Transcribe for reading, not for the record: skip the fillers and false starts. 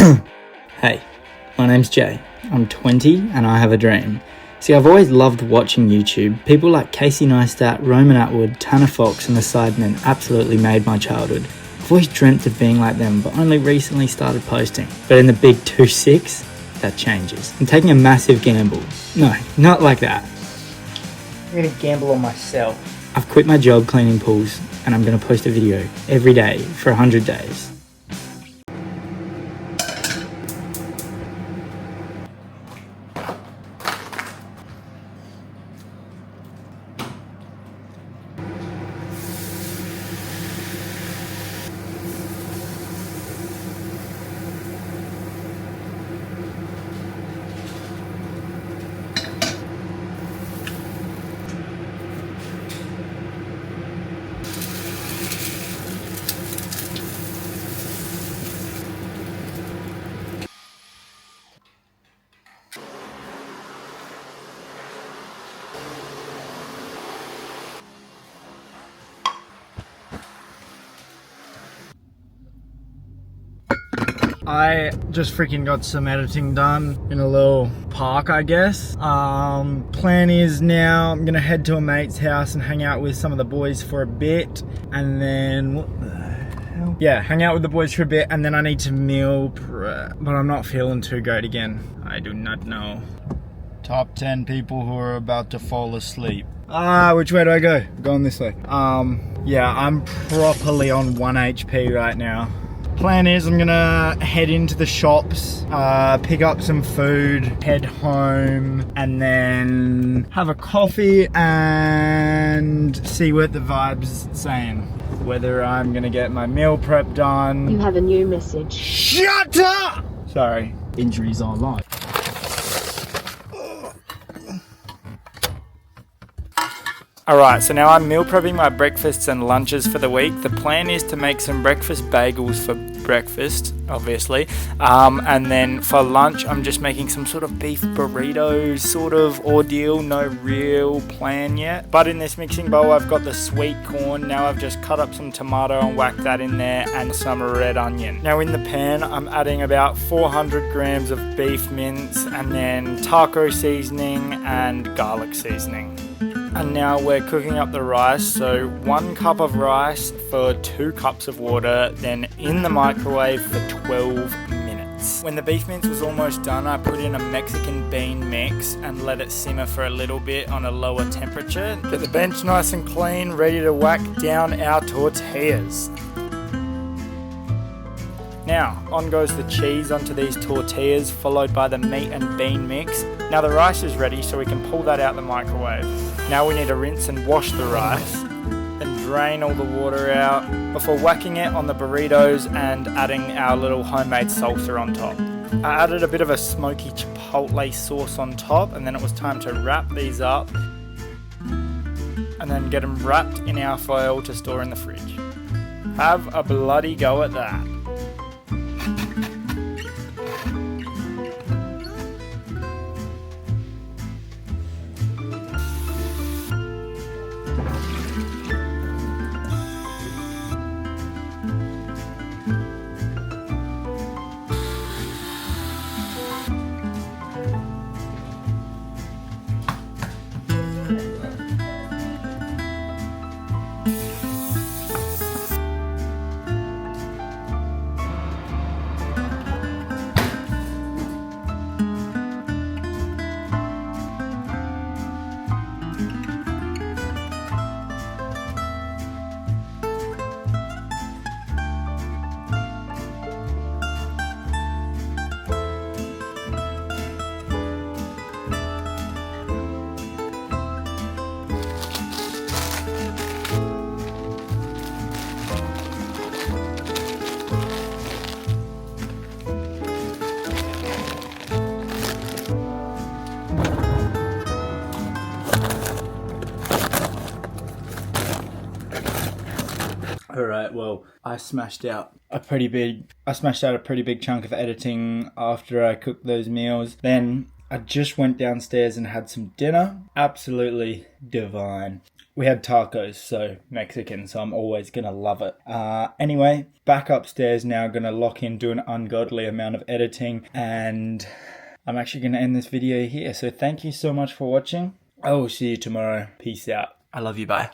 Hey, my name's Jay. I'm 20 and I have a dream. See, I've always loved watching YouTube. People like Casey Neistat, Roman Atwood, Tanner Fox and the Sidemen absolutely made my childhood. I've always dreamt of being like them, but only recently started posting. But in the big 2-6, that changes. I'm taking a massive gamble. No, not like that. I'm gonna gamble on myself. I've quit my job cleaning pools and I'm gonna post a video every day for 100 days. I just freaking got some editing done in a little park, I guess. Plan is now I'm gonna head to a mate's house and hang out with some of the boys for a bit, and then what the hell? Yeah, hang out with the boys for a bit, and then I need to meal prep, but I'm not feeling too great again. I do not know. Top 10 people who are about to fall asleep. Which way do I go? I'm going this way. Yeah, I'm properly on 1 HP right now. Plan is I'm gonna head into the shops, pick up some food, head home, and then have a coffee and see what the vibe's saying. Whether I'm gonna get my meal prep done. You have a new message. Shut up! Sorry, injuries are life. Alright, so now I'm meal prepping my breakfasts and lunches for the week. The plan is to make some breakfast bagels for breakfast, obviously. And then for lunch, I'm just making some sort of beef burritos sort of ordeal. No real plan yet. But in this mixing bowl, I've got the sweet corn. Now I've just cut up some tomato and whacked that in there and some red onion. Now in the pan, I'm adding about 400 grams of beef mince and then taco seasoning and garlic seasoning. And now we're cooking up the rice, so 1 cup of rice for 2 cups of water, then in the microwave for 12 minutes. When the beef mince was almost done, I put in a Mexican bean mix and let it simmer for a little bit on a lower temperature. Get the bench nice and clean, ready to whack down our tortillas. Now, on goes the cheese onto these tortillas, followed by the meat and bean mix. Now the rice is ready, so we can pull that out the microwave. Now we need to rinse and wash the rice, then drain all the water out before whacking it on the burritos and adding our little homemade salsa on top. I added a bit of a smoky chipotle sauce on top, and then it was time to wrap these up and then get them wrapped in our foil to store in the fridge. Have a bloody go at that. Alright, well, I smashed out a pretty big chunk of editing after I cooked those meals. Then I just went downstairs and had some dinner. Absolutely divine. We had tacos, so Mexican, so I'm always going to love it. Anyway, back upstairs now, going to lock in, do an ungodly amount of editing, and I'm actually going to end this video here. So thank you so much for watching. I will see you tomorrow. Peace out. I love you. Bye.